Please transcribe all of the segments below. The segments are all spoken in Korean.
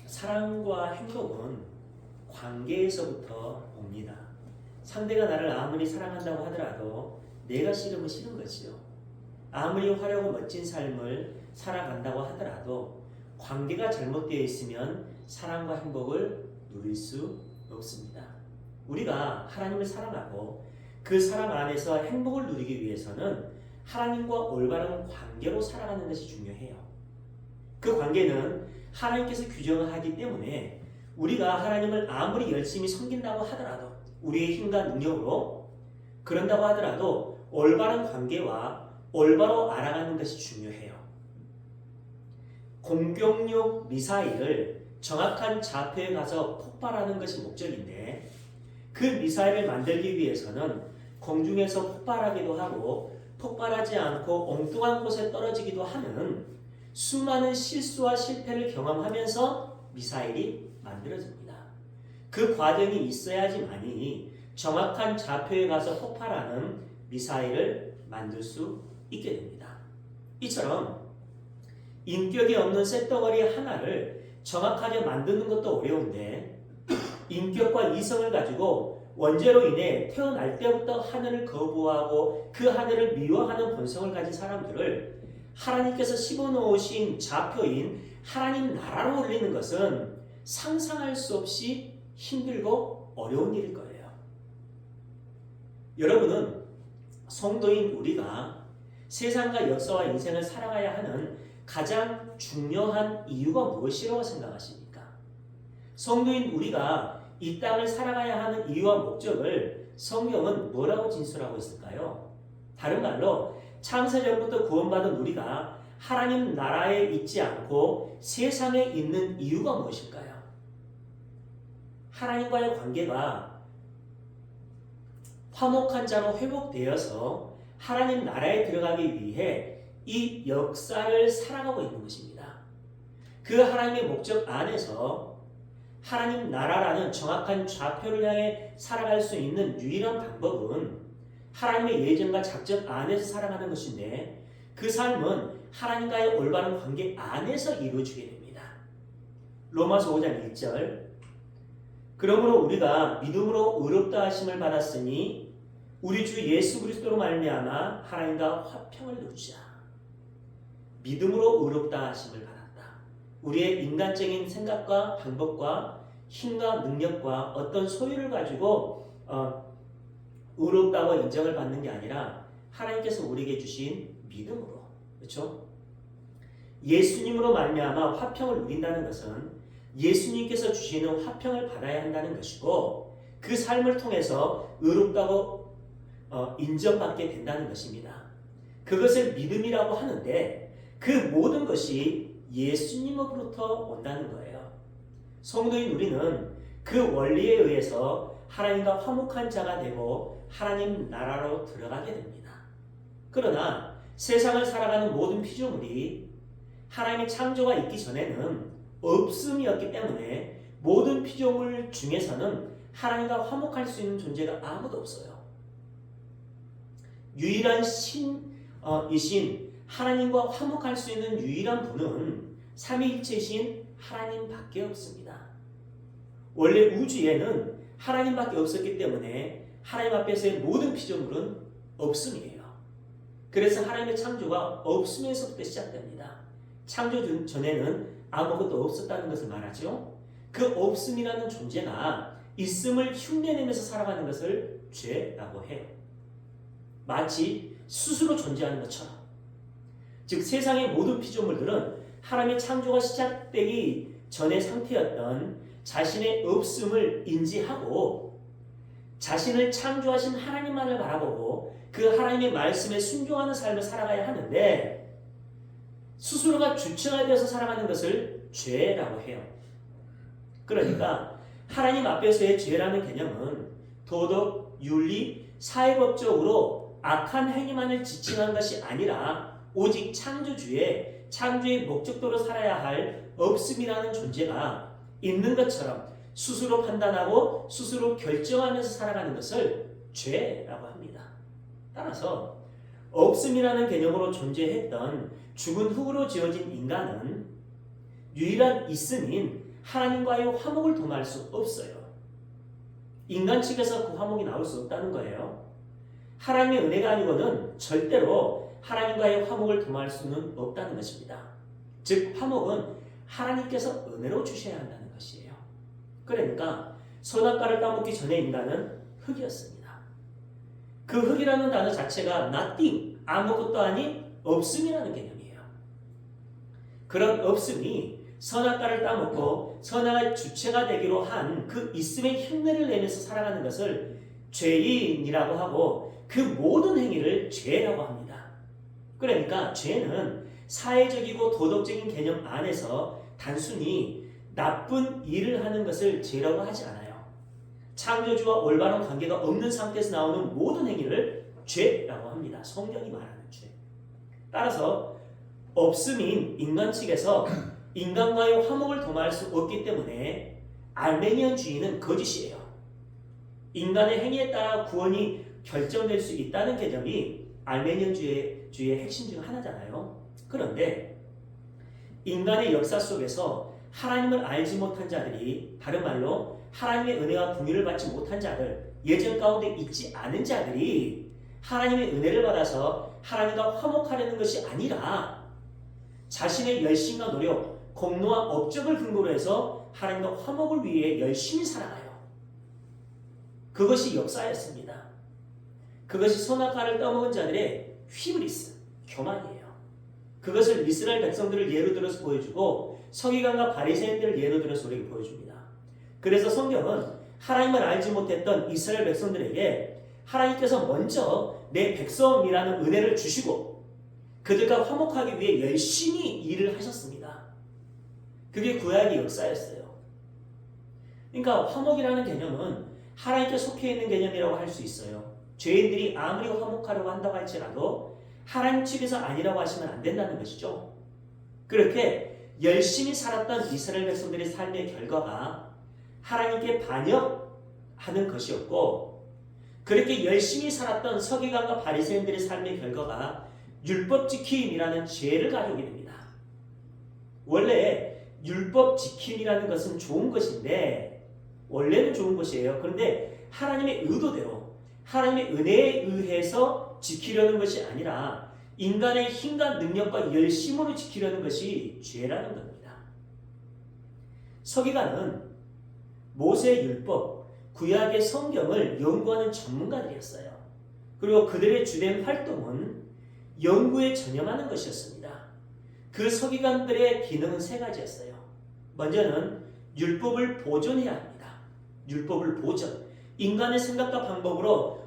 사랑과 행복은 관계에서부터 옵니다. 상대가 나를 아무리 사랑한다고 하더라도 내가 싫으면 싫은 거지요. 아무리 화려하고 멋진 삶을 살아간다고 하더라도 관계가 잘못되어 있으면 사랑과 행복을 누릴 수 없습니다. 우리가 하나님을 사랑하고 그 사랑 안에서 행복을 누리기 위해서는 하나님과 올바른 관계로 살아가는 것이 중요해요. 그 관계는 하나님께서 규정을 하기 때문에 우리가 하나님을 아무리 열심히 섬긴다고 하더라도 우리의 힘과 능력으로 그런다고 하더라도 올바른 관계와 올바로 알아가는 것이 중요해요. 공격용 미사일을 정확한 좌표에 가서 폭발하는 것이 목적인데 그 미사일을 만들기 위해서는 공중에서 폭발하기도 하고 폭발하지 않고 엉뚱한 곳에 떨어지기도 하는 수많은 실수와 실패를 경험하면서 미사일이 만들어집니다. 그 과정이 있어야지만이 정확한 좌표에 가서 폭발하는 미사일을 만들 수 있게 됩니다. 이처럼 인격이 없는 쇳덩어리 하나를 정확하게 만드는 것도 어려운데 인격과 이성을 가지고 원죄로 인해 태어날 때부터 하늘을 거부하고 그 하늘을 미워하는 본성을 가진 사람들을 하나님께서 씹어놓으신 좌표인 하나님 나라로 올리는 것은 상상할 수 없이 힘들고 어려운 일일 거예요. 여러분은 성도인 우리가 세상과 역사와 인생을 살아가야 하는 가장 중요한 이유가 무엇이라고 생각하십니까? 성도인 우리가 이 땅을 살아가야 하는 이유와 목적을 성경은 뭐라고 진술하고 있을까요? 다른 말로 창세전부터 구원받은 우리가 하나님 나라에 있지 않고 세상에 있는 이유가 무엇일까요? 하나님과의 관계가 화목한 자로 회복되어서 하나님 나라에 들어가기 위해 이 역사를 살아가고 있는 것입니다. 그 하나님의 목적 안에서 하나님 나라라는 정확한 좌표를 향해 살아갈 수 있는 유일한 방법은 하나님의 예정과 작전 안에서 살아가는 것인데 그 삶은 하나님과의 올바른 관계 안에서 이루어지게 됩니다. 로마서 5장 1절 그러므로 우리가 믿음으로 의롭다 하심을 받았으니 우리 주 예수 그리스도로 말미암아 하나님과 화평을 누리자. 믿음으로 의롭다 하심을 받았다. 우리의 인간적인 생각과 방법과 힘과 능력과 어떤 소유를 가지고 의롭다고 인정을 받는 게 아니라 하나님께서 우리에게 주신 믿음으로, 그렇죠? 예수님으로 말미암아 화평을 누린다는 것은 예수님께서 주시는 화평을 받아야 한다는 것이고 그 삶을 통해서 의롭다고 인정받게 된다는 것입니다. 그것을 믿음이라고 하는데 그 모든 것이 예수님으로부터 온다는 거예요. 성도인 우리는 그 원리에 의해서 하나님과 화목한 자가 되고 하나님 나라로 들어가게 됩니다. 그러나 세상을 살아가는 모든 피조물이 하나님의 창조가 있기 전에는 없음이었기 때문에 모든 피조물 중에서는 하나님과 화목할 수 있는 존재가 아무도 없어요. 유일한 신이신 하나님과 화목할 수 있는 유일한 분은 삼위일체이신 하나님밖에 없습니다. 원래 우주에는 하나님밖에 없었기 때문에 하나님 앞에서의 모든 피조물은 없음이에요. 그래서 하나님의 창조가 없음에서부터 시작됩니다. 창조 전에는 아무것도 없었다는 것을 말하죠. 그 없음이라는 존재가 있음을 흉내내면서 살아가는 것을 죄라고 해요. 마치 스스로 존재하는 것처럼. 즉 세상의 모든 피조물들은 하나님의 창조가 시작되기 전의 상태였던 자신의 없음을 인지하고 자신을 창조하신 하나님만을 바라보고 그 하나님의 말씀에 순종하는 삶을 살아가야 하는데 스스로가 주체가 되어서 살아가는 것을 죄라고 해요. 그러니까 하나님 앞에서의 죄라는 개념은 도덕, 윤리, 사회법적으로 악한 행위만을 지칭한 것이 아니라 오직 창조주의 목적도로 살아야 할 없음이라는 존재가 있는 것처럼 스스로 판단하고 스스로 결정하면서 살아가는 것을 죄라고 합니다. 따라서 없음이라는 개념으로 존재했던 죽은 흙으로 지어진 인간은 유일한 이씀인 하나님과의 화목을 도모할 수 없어요. 인간 측에서 그 화목이 나올 수 없다는 거예요. 하나님의 은혜가 아니고는 절대로 하나님과의 화목을 도모할 수는 없다는 것입니다. 즉 화목은 하나님께서 은혜로 주셔야 한다는 것이에요. 그러니까 선악과를 따먹기 전에 인간은 흙이었습니다. 그 흙이라는 단어 자체가 nothing, 아무것도 아닌 없음이라는 개념이에요. 그런 없음이 선악과를 따먹고 선악의 주체가 되기로 한 그 있음의 흉내를 내면서 살아가는 것을 죄인이라고 하고 그 모든 행위를 죄라고 합니다. 그러니까 죄는 사회적이고 도덕적인 개념 안에서 단순히 나쁜 일을 하는 것을 죄라고 하지 않아요. 창조주와 올바른 관계가 없는 상태에서 나오는 모든 행위를 죄라고 합니다. 성경이 말하는 죄. 따라서 없음인 인간 측에서 인간과의 화목을 도모할 수 없기 때문에 알메니언주의는 거짓이에요. 인간의 행위에 따라 구원이 결정될 수 있다는 개념이 알메니언주의의 핵심 중 하나잖아요. 그런데 인간의 역사 속에서 하나님을 알지 못한 자들이, 다른 말로 하나님의 은혜와 긍휼을 받지 못한 자들, 예전 가운데 있지 않은 자들이 하나님의 은혜를 받아서 하나님과 화목하려는 것이 아니라 자신의 열심과 노력, 공로와 업적을 근거로 해서 하나님과 화목을 위해 열심히 살아가요. 그것이 역사였습니다. 그것이 선악과를 떠먹은 자들의 휘브리스, 교만이에요. 그것을 이스라엘 백성들을 예로 들어서 보여주고 서기관과 바리새인들을 예로 들어서 우리에게 보여줍니다. 그래서 성경은 하나님을 알지 못했던 이스라엘 백성들에게 하나님께서 먼저 내 백성이라는 은혜를 주시고 그들과 화목하기 위해 열심히 일을 하셨습니다. 그게 구약의 역사였어요. 그러니까 화목이라는 개념은 하나님께 속해 있는 개념이라고 할 수 있어요. 죄인들이 아무리 화목하려고 한다고 할지라도 하나님 측에서 아니라고 하시면 안 된다는 것이죠. 그렇게 열심히 살았던 이스라엘 백성들의 삶의 결과가 하나님께 반역하는 것이었고, 그렇게 열심히 살았던 서기관과 바리새인들의 삶의 결과가 율법 지킴이라는 죄를 가져오게 됩니다. 원래 율법 지킴이라는 것은 좋은 것인데, 원래는 좋은 것이에요. 그런데 하나님의 의도대로 하나님의 은혜에 의해서 지키려는 것이 아니라 인간의 힘과 능력과 열심으로 지키려는 것이 죄라는 겁니다. 서기관은 모세의 율법, 구약의 성경을 연구하는 전문가들이었어요. 그리고 그들의 주된 활동은 연구에 전념하는 것이었습니다. 그 서기관들의 기능은 세 가지였어요. 먼저는 율법을 보존해야 합니다. 율법을 보존. 인간의 생각과 방법으로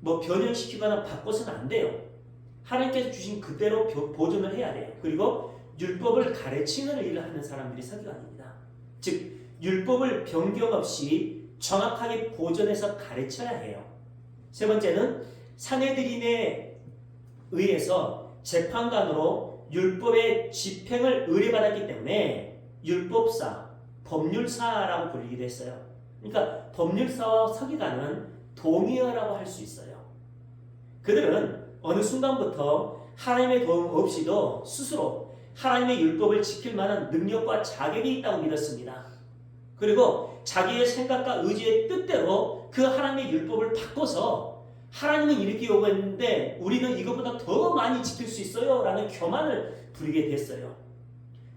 변형시키거나 바꿔서는 안 돼요. 하나님께서 주신 그대로 보존을 해야 돼요. 그리고 율법을 가르치는 일을 하는 사람들이 서기관입니다. 즉 율법을 변경 없이 정확하게 보존해서 가르쳐야 해요. 세 번째는 사내들인에 의해서 재판관으로 율법의 집행을 의뢰받았기 때문에 율법사, 법률사라고 불리기도 했어요. 그러니까 법률사와 서기관은 동의어라고 할 수 있어요. 그들은 어느 순간부터 하나님의 도움 없이도 스스로 하나님의 율법을 지킬 만한 능력과 자격이 있다고 믿었습니다. 그리고 자기의 생각과 의지의 뜻대로 그 하나님의 율법을 바꿔서 하나님은 이렇게 요구했는데 우리는 이것보다 더 많이 지킬 수 있어요 라는 교만을 부리게 됐어요.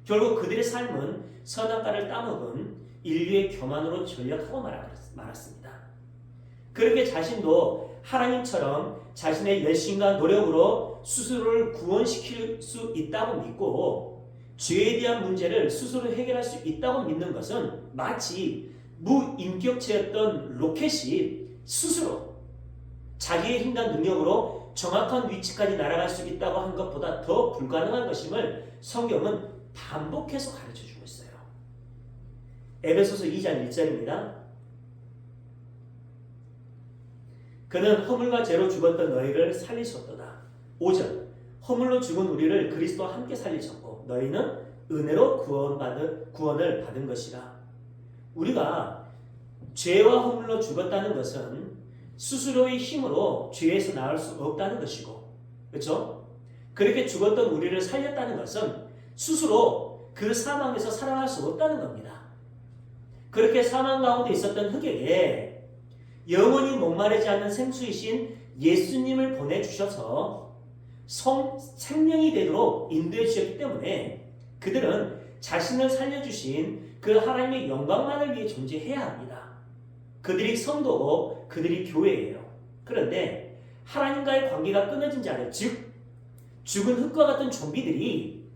결국 그들의 삶은 선악과를 따먹은 인류의 교만으로 전락하고 말았습니다. 그렇게 자신도 하나님처럼 자신의 열심과 노력으로 스스로를 구원시킬 수 있다고 믿고 죄에 대한 문제를 스스로 해결할 수 있다고 믿는 것은 마치 무인격체였던 로켓이 스스로 자기의 힘과 능력으로 정확한 위치까지 날아갈 수 있다고 한 것보다 더 불가능한 것임을 성경은 반복해서 가르쳐주고 있어요. 에베소서 2장 1절입니다. 그는 허물과 죄로 죽었던 너희를 살리셨도다. 5절 허물로 죽은 우리를 그리스도와 함께 살리셨고 너희는 은혜로 구원을 받은 것이라. 우리가 죄와 허물로 죽었다는 것은 스스로의 힘으로 죄에서 나올 수 없다는 것이고, 그렇죠? 그렇게 죽었던 우리를 살렸다는 것은 스스로 그 사망에서 살아날 수 없다는 겁니다. 그렇게 사망 가운데 있었던 흑에게 영원히 목마르지 않는 생수이신 예수님을 보내주셔서 생명이 되도록 인도해 주셨기 때문에 그들은 자신을 살려주신 그 하나님의 영광만을 위해 존재해야 합니다. 그들이 성도고 그들이 교회예요. 그런데 하나님과의 관계가 끊어진 자들, 즉 죽은 흙과 같은 좀비들이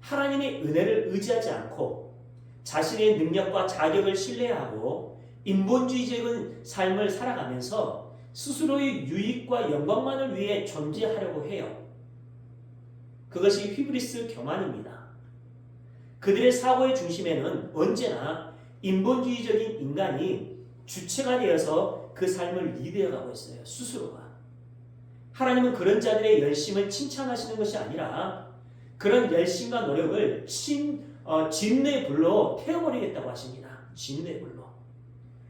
하나님의 은혜를 의지하지 않고 자신의 능력과 자격을 신뢰하고 인본주의적인 삶을 살아가면서 스스로의 유익과 영광만을 위해 존재하려고 해요. 그것이 휘브리스 교만입니다. 그들의 사고의 중심에는 언제나 인본주의적인 인간이 주체가 되어서 그 삶을 리드해가고 있어요. 스스로가. 하나님은 그런 자들의 열심을 칭찬하시는 것이 아니라 그런 열심과 노력을 진노의 불로 태워버리겠다고 하십니다. 진노의 불로.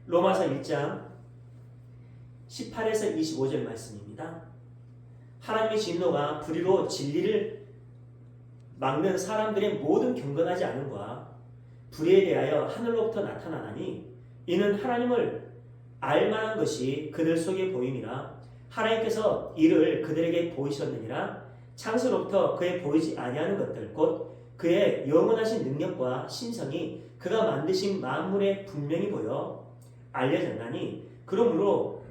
로마서 1장 18에서 25절 말씀입니다. 하나님의 진노가 불의로 진리를 막는 사람들의 모든 경건하지 않음과 불의에 대하여 하늘로부터 나타나나니 이는 하나님을 알만한 것이 그들 속에 보임이라 하나님께서 이를 그들에게 보이셨느니라 창세로부터 그의 보이지 아니하는 것들 곧 그의 영원하신 능력과 신성이 그가 만드신 만물에 분명히 보여 알려졌나니 그러므로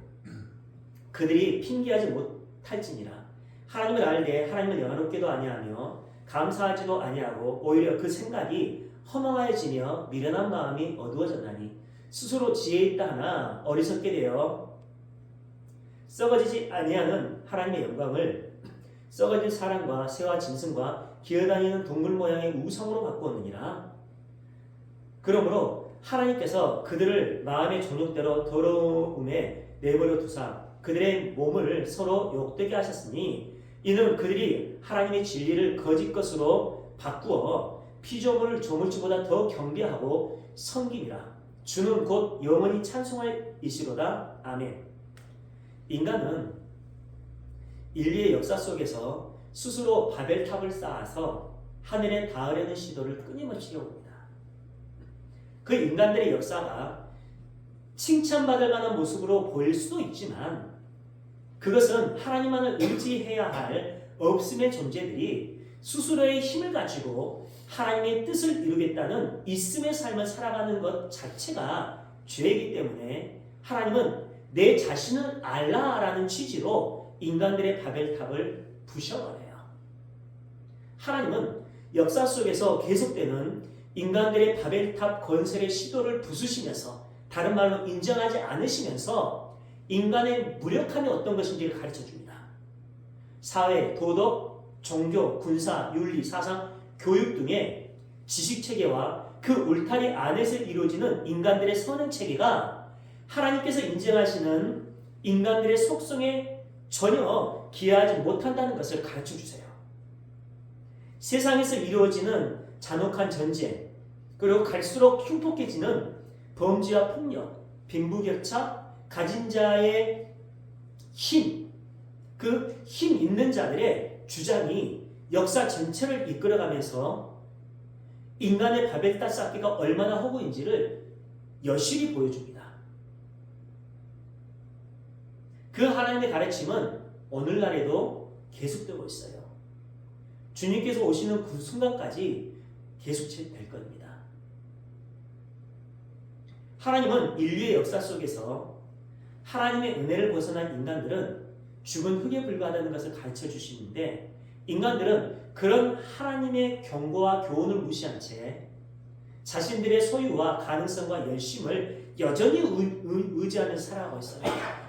그들이 핑계하지 못할지니라. 하나님을 알되 하나님을 영화롭게도 아니하며 감사하지도 아니하고 오히려 그 생각이 허망해지며 미련한 마음이 어두워졌나니 스스로 지혜 있다 하나 어리석게 되어 썩어지지 아니하는 하나님의 영광을 썩어진 사람과 새와 짐승과 기어다니는 동물 모양의 우상으로 바꾸었느니라. 그러므로 하나님께서 그들을 마음의 정욕대로 더러움에 내버려 두사 그들의 몸을 서로 욕되게 하셨으니 이는 그들이 하나님의 진리를 거짓 것으로 바꾸어 피조물을 조물주보다 더 경배하고 섬김이라. 주는 곧 영원히 찬송할 이시로다. 아멘. 인간은 인류의 역사 속에서 스스로 바벨탑을 쌓아서 하늘에 닿으려는 시도를 끊임없이 해옵니다. 그 인간들의 역사가 칭찬받을 만한 모습으로 보일 수도 있지만 그것은 하나님만을 의지해야 할 없음의 존재들이 스스로의 힘을 가지고 하나님의 뜻을 이루겠다는 있음의 삶을 살아가는 것 자체가 죄이기 때문에 하나님은 내 자신은 알라라는 취지로 인간들의 바벨탑을 부셔버려요. 하나님은 역사 속에서 계속되는 인간들의 바벨탑 건설의 시도를 부수시면서 다른 말로 인정하지 않으시면서 인간의 무력함이 어떤 것인지를 가르쳐줍니다. 사회, 도덕, 종교, 군사, 윤리, 사상, 교육 등의 지식체계와 그 울타리 안에서 이루어지는 인간들의 선행체계가 하나님께서 인정하시는 인간들의 속성에 전혀 기여하지 못한다는 것을 가르쳐주세요. 세상에서 이루어지는 잔혹한 전쟁, 그리고 갈수록 흉폭해지는 범죄와 폭력, 빈부격차, 가진 자의 힘, 그 힘 있는 자들의 주장이 역사 전체를 이끌어가면서 인간의 바벨탑 쌓기가 얼마나 허구인지를 여실히 보여줍니다. 그 하나님의 가르침은 오늘날에도 계속되고 있어요. 주님께서 오시는 그 순간까지 계속될 겁니다. 하나님은 인류의 역사 속에서 하나님의 은혜를 벗어난 인간들은 죽은 흙에 불과하다는 것을 가르쳐 주시는데 인간들은 그런 하나님의 경고와 교훈을 무시한 채 자신들의 소유와 가능성과 열심을 여전히 의지하면서 살아가고 있어요.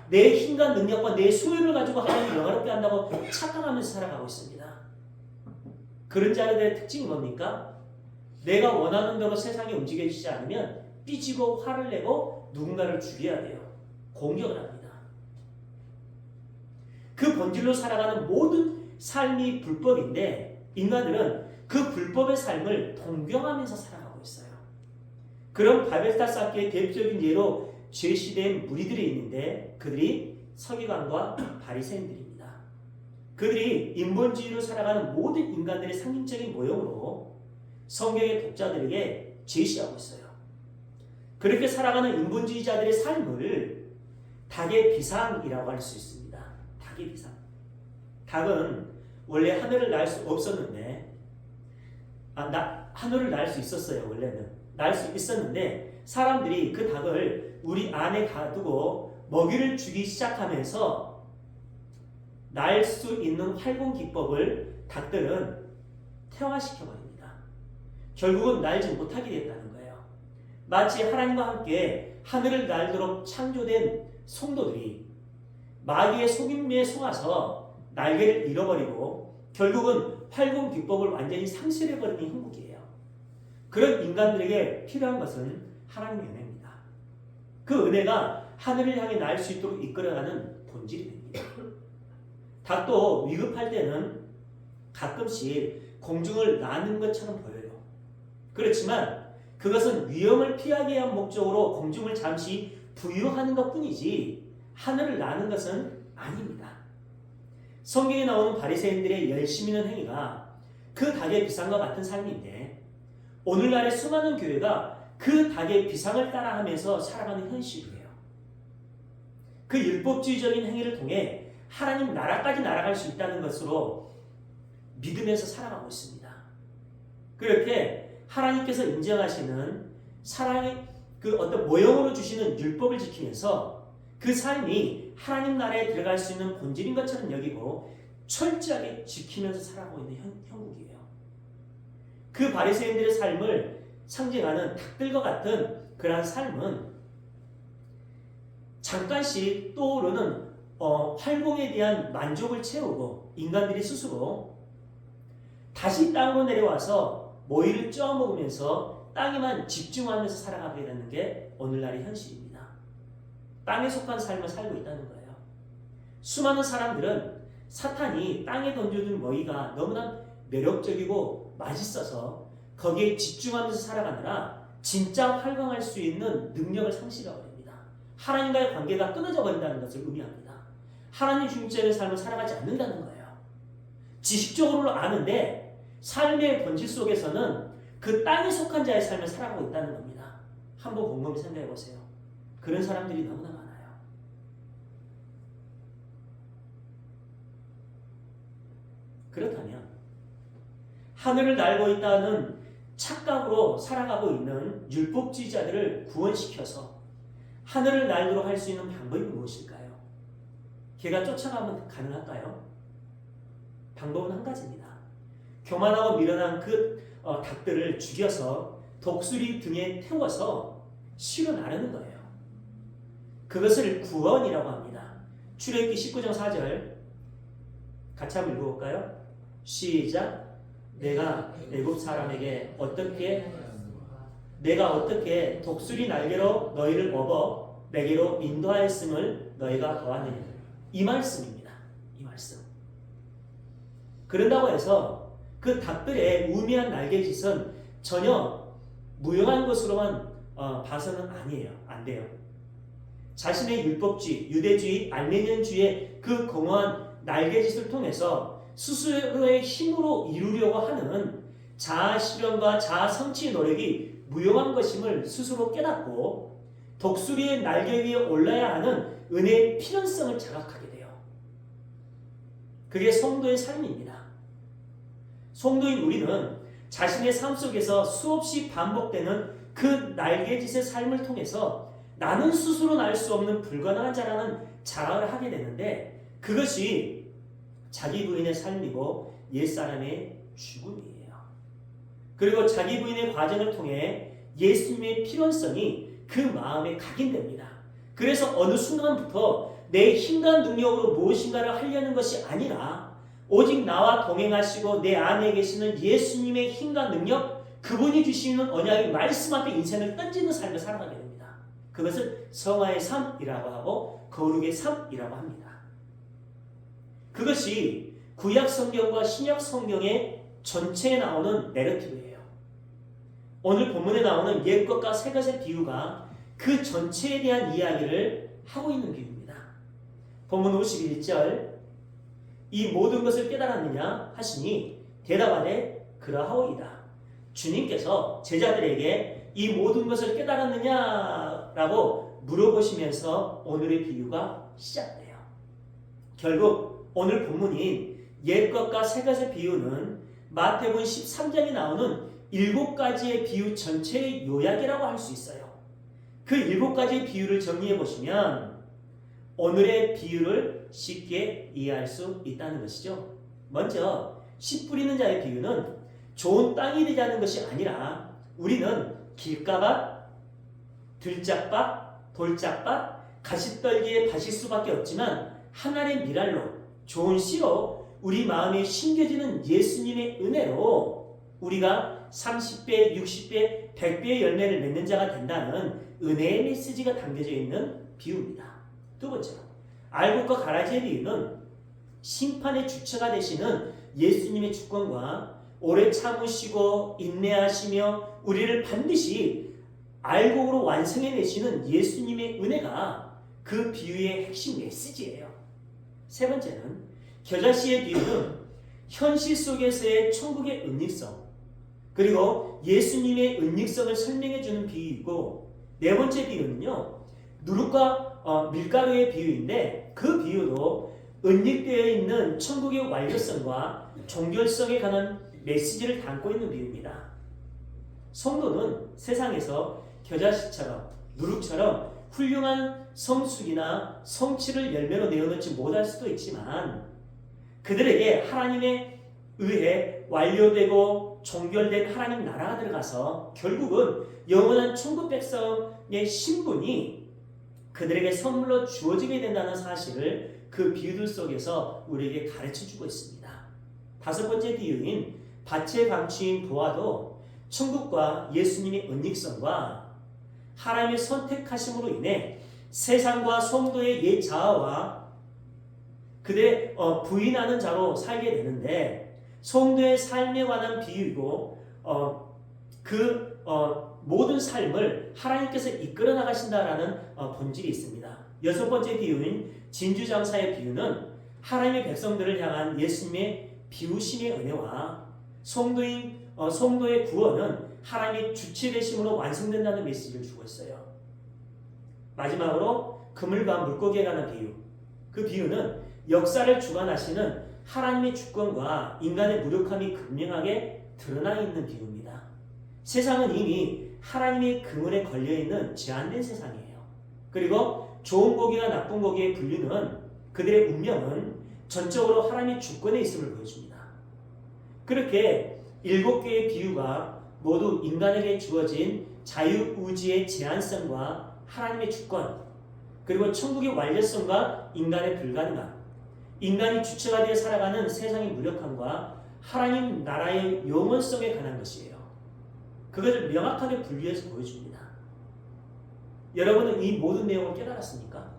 내 힘과 능력과 내 소유를 가지고 하나님을 영화롭게 한다고 착각하면서 살아가고 있습니다. 그런 자들의 특징이 뭡니까? 내가 원하는 대로 세상이 움직여지지 않으면 삐지고 화를 내고 누군가를 죽여야 돼요. 공격을 합니다. 그 본질로 살아가는 모든 삶이 불법인데 인간들은 그 불법의 삶을 동경하면서 살아가고 있어요. 그런 바벨탑 쌓기의 대표적인 예로 제시된 무리들이 있는데 그들이 서기관과 바리새인들입니다. 그들이 인본주의로 살아가는 모든 인간들의 상징적인 모형으로 성경의 독자들에게 제시하고 있어요. 그렇게 살아가는 인본주의자들의 삶을 닭의 비상이라고 할 수 있습니다. 닭의 비상. 닭은 원래 하늘을 날 수 없었는데, 하늘을 날 수 있었어요. 원래는 날 수 있었는데 사람들이 그 닭을 우리 안에 가두고 먹이를 주기 시작하면서 날 수 있는 활공 기법을 닭들은 퇴화시켜버립니다. 결국은 날지 못하게 됐다는 거예요. 마치 하나님과 함께 하늘을 날도록 창조된 송도들이 마귀의 속임수에 속아서 날개를 잃어버리고 결국은 활공 기법을 완전히 상실해버리는 형국이에요. 그런 인간들에게 필요한 것은 하나님의 은혜입니다. 그 은혜가 하늘을 향해 날 수 있도록 이끌어가는 본질이 됩니다. 닭도 위급할 때는 가끔씩 공중을 나는 것처럼 보여요. 그렇지만 그것은 위험을 피하기 위한 목적으로 공중을 잠시 부유하는 것뿐이지 하늘을 나는 것은 아닙니다. 성경에 나오는 바리새인들의 열심 있는 행위가 그 닭의 비상과 같은 삶인데 오늘날의 수많은 교회가 그 닭의 비상을 따라하면서 살아가는 현실이에요. 그 율법주의적인 행위를 통해 하나님 나라까지 날아갈 수 있다는 것으로 믿으면서 살아가고 있습니다. 그렇게 하나님께서 인정하시는 사랑의 그 어떤 모형으로 주시는 율법을 지키면서 그 삶이 하나님 나라에 들어갈 수 있는 본질인 것처럼 여기고 철저하게 지키면서 살아가고 있는 형국이에요. 그 바리새인들의 삶을 상징하는 닭들과 같은 그러한 삶은 잠깐씩 떠오르는 활공에 대한 만족을 채우고 인간들이 스스로 다시 땅으로 내려와서 모이를 쪄먹으면서 땅에만 집중하면서 살아가게 되는 게 오늘날의 현실입니다. 땅에 속한 삶을 살고 있다는 거예요. 수많은 사람들은 사탄이 땅에 던져준 먹이가 너무나 매력적이고 맛있어서 거기에 집중하면서 살아가느라 진짜 활용할 수 있는 능력을 상실해버립니다. 하나님과의 관계가 끊어져 버린다는 것을 의미합니다. 하나님 중심의 삶을 살아가지 않는다는 거예요. 지식적으로 아는데 삶의 본질 속에서는 그 땅에 속한 자의 삶을 살아가고 있다는 겁니다. 한번 곰곰이 생각해 보세요. 그런 사람들이 너무나 많아요. 그렇다면 하늘을 날고 있다는 착각으로 살아가고 있는 율법주의자들을 구원시켜서 하늘을 날도록 할 수 있는 방법이 무엇일까요? 걔가 쫓아가면 가능할까요? 방법은 한 가지입니다. 교만하고 미련한 그 닭들을 죽여서 독수리 등에 태워서 실어 나르는 거예요. 그것을 구원이라고 합니다. 출애굽기 19장 4절 같이 한번 읽어볼까요? 시작. 내가 애굽 사람에게 내가 어떻게 독수리 날개로 너희를 업어 내게로 인도하였음을 너희가 보았느냐. 이 말씀입니다. 이 말씀. 그런다고 해서 그 닭들의 우매한 날개짓은 전혀 무용한 것으로만 봐서는 아니에요. 안 돼요. 자신의 율법주의, 유대주의, 알메니언주의의 그 공허한 날개짓을 통해서 스스로의 힘으로 이루려고 하는 자아 실현과 자아 성취의 노력이 무용한 것임을 스스로 깨닫고 독수리의 날개 위에 올라야 하는 은혜의 필연성을 자각하게 돼요. 그게 성도의 삶입니다. 성도인 우리는 자신의 삶 속에서 수없이 반복되는 그 날개짓의 삶을 통해서 나는 스스로 날 수 없는 불가능한 자라는 자각을 하게 되는데 그것이 자기 부인의 삶이고 옛사람의 죽음이에요. 그리고 자기 부인의 과정을 통해 예수님의 필연성이 그 마음에 각인됩니다. 그래서 어느 순간부터 내 힘과 능력으로 무엇인가를 하려는 것이 아니라 오직 나와 동행하시고 내 안에 계시는 예수님의 힘과 능력, 그분이 주시는 언약의 말씀 앞에 인생을 던지는 삶을 살아가게 됩니다. 그것을 성화의 삶이라고 하고 거룩의 삶이라고 합니다. 그것이 구약 성경과 신약 성경의 전체에 나오는 내러티브예요. 오늘 본문에 나오는 옛것과 새것의 비유가 그 전체에 대한 이야기를 하고 있는 비유입니다. 본문 51절 이 모든 것을 깨달았느냐 하시니 대답하되 그러하오이다. 주님께서 제자들에게 이 모든 것을 깨달았느냐라고 물어보시면서 오늘의 비유가 시작돼요. 결국 오늘 본문인 옛것과 새것의 비유는 마태복음 13장에 나오는 7가지의 비유 전체의 요약이라고 할 수 있어요. 그 7가지의 비유를 정리해 보시면 오늘의 비유를 쉽게 이해할 수 있다는 것이죠. 먼저 씨 뿌리는 자의 비유는 좋은 땅이 되자는 것이 아니라 우리는 길가밭, 들짝밭, 돌짝밭, 가시떨기에 밭일 수밖에 없지만 하나님의 미랄로 좋은 씨로 우리 마음에 심겨지는 예수님의 은혜로 우리가 30배, 60배, 100배의 열매를 맺는 자가 된다는 은혜의 메시지가 담겨져 있는 비유입니다. 두 번째로 알곡과 가라지의 비유는 심판의 주체가 되시는 예수님의 주권과 오래 참으시고 인내하시며 우리를 반드시 알곡으로 완성해내시는 예수님의 은혜가 그 비유의 핵심 메시지예요. 세 번째는 겨자씨의 비유는 현실 속에서의 천국의 은닉성 그리고 예수님의 은닉성을 설명해주는 비유이고 네 번째 비유는요 누룩과 밀가루의 비유인데 그 비유도 은닉되어 있는 천국의 완료성과 종결성에 관한 메시지를 담고 있는 비유입니다. 성도는 세상에서 겨자씨처럼 누룩처럼 훌륭한 성숙이나 성취를 열매로 내어놓지 못할 수도 있지만 그들에게 하나님에 의해 완료되고 종결된 하나님 나라가 들어가서 결국은 영원한 천국 백성의 신분이 그들에게 선물로 주어지게 된다는 사실을 그 비유들 속에서 우리에게 가르쳐주고 있습니다. 다섯 번째 비유인 밭의 방추인 보아도 천국과 예수님의 은닉성과 하나님의 선택하심으로 인해 세상과 성도의 옛 자아와 그들의 부인하는 자로 살게 되는데 성도의 삶에 관한 비유이고 모든 삶을 하나님께서 이끌어 나가신다라는 본질이 있습니다. 여섯 번째 비유인 진주장사의 비유는 하나님의 백성들을 향한 예수님의 비우심의 은혜와 성도의 구원은 하나님의 주체 되심으로 완성된다는 메시지를 주고 있어요. 마지막으로 그물과 물고기에 관한 비유. 그 비유는 역사를 주관하시는 하나님의 주권과 인간의 무력함이 극명하게 드러나 있는 비유입니다. 세상은 이미 하나님의 그물에 걸려있는 제한된 세상이에요. 그리고 좋은 고기와 나쁜 고기의 분류는 그들의 운명은 전적으로 하나님의 주권에 있음을 보여줍니다. 그렇게 7개의 비유가 모두 인간에게 주어진 자유의지의 제한성과 하나님의 주권 그리고 천국의 완료성과 인간의 불가능함 인간이 주체가 되어 살아가는 세상의 무력함과 하나님 나라의 영원성에 관한 것이에요. 그것을 명확하게 분리해서 보여줍니다. 여러분은 이 모든 내용을 깨달았습니까?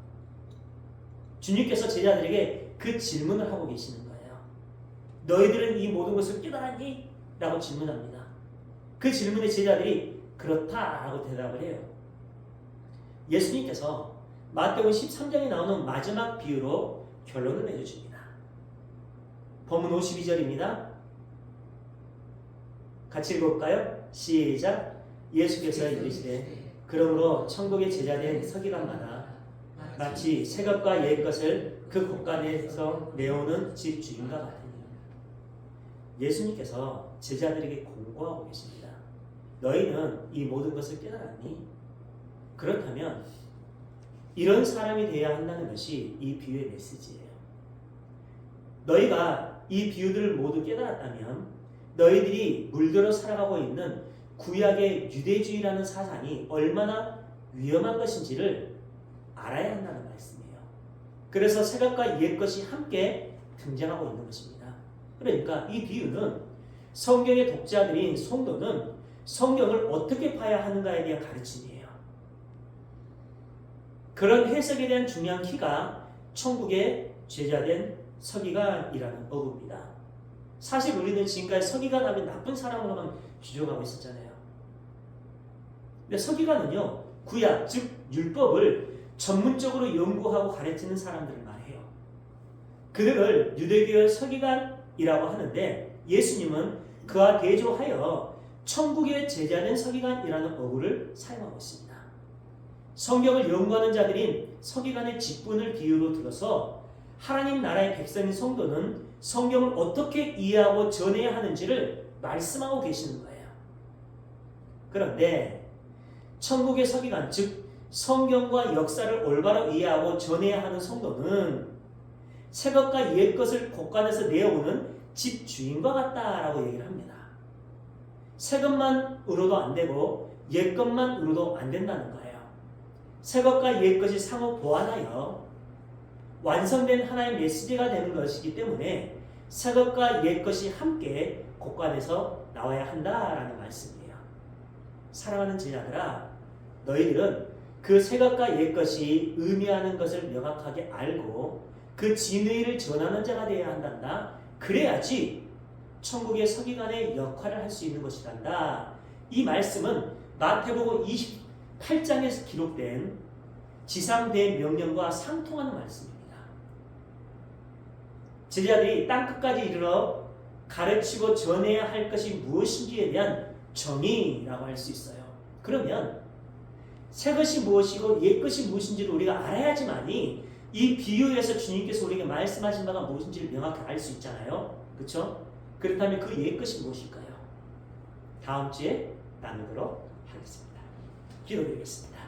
주님께서 제자들에게 그 질문을 하고 계시는 거예요. 너희들은 이 모든 것을 깨달았니? 라고 질문합니다. 그 질문에 제자들이 그렇다 라고 대답을 해요. 예수님께서 마태복음 13장에 나오는 마지막 비유로 결론을 내주십니다. 본문 52절입니다. 같이 읽어볼까요? 시작. 예수께서 이르시되 그러므로 천국의 제자된 서기관마다 마치 새 것과 옛 것을 그 곳간에서 내오는 집 주인과 같으니 예수님께서 제자들에게 공고하고 계십니다. 너희는 이 모든 것을 깨달았니? 그렇다면 이런 사람이 되어야 한다는 것이 이 비유의 메시지예요. 너희가 이 비유들을 모두 깨달았다면 너희들이 물들어 살아가고 있는 구약의 유대주의라는 사상이 얼마나 위험한 것인지를 알아야 한다는 말씀이에요. 그래서 새 것과 옛 것이 함께 등장하고 있는 것입니다. 그러니까 이 비유는 성경의 독자들인 성도는 성경을 어떻게 봐야 하는가에 대한 가르침이에요. 그런 해석에 대한 중요한 키가 천국의 제자된 서기관이라는 어구입니다. 사실 우리는 지금까지 서기관 하면 나쁜 사람으로만 규정하고 있었잖아요. 근데 서기관은요, 구약, 즉 율법을 전문적으로 연구하고 가르치는 사람들을 말해요. 그들을 유대교의 서기관이라고 하는데 예수님은 그와 대조하여 천국의 제자된 서기관이라는 어구를 사용하고 있습니다. 성경을 연구하는 자들인 서기관의 직분을 비유로 들어서 하나님 나라의 백성인 성도는 성경을 어떻게 이해하고 전해야 하는지를 말씀하고 계시는 거예요. 그런데 천국의 서기관, 즉 성경과 역사를 올바로 이해하고 전해야 하는 성도는 새것과 옛것을 곳간에서 내어오는 집주인과 같다라고 얘기를 합니다. 새것만으로도 안 되고 옛것만으로도 안 된다는 거예요. 새것과 옛것이 상호 보완하여 완성된 하나의 메시지가 되는 것이기 때문에 새것과 옛것이 함께 곳간에서 나와야 한다라는 말씀이에요. 사랑하는 제자들아, 너희들은 그 새것과 옛것이 의미하는 것을 명확하게 알고 그 진의를 전하는 자가 되어야 한단다. 그래야지 천국의 서기관의 역할을 할 수 있는 것이란다. 이 말씀은 마태복음 28장에서 기록된 지상대 명령과 상통하는 말씀입니다. 제자들이 땅끝까지 이르러 가르치고 전해야 할 것이 무엇인지에 대한 정의라고 할 수 있어요. 그러면 새 것이 무엇이고 옛 것이 무엇인지를 우리가 알아야지만이 이 비유에서 주님께서 우리에게 말씀하신 바가 무엇인지를 명확히 알 수 있잖아요. 그렇죠? 그렇다면 그 옛 것이 무엇일까요? 다음 주에 나누도록 하겠습니다. 기도드리겠습니다.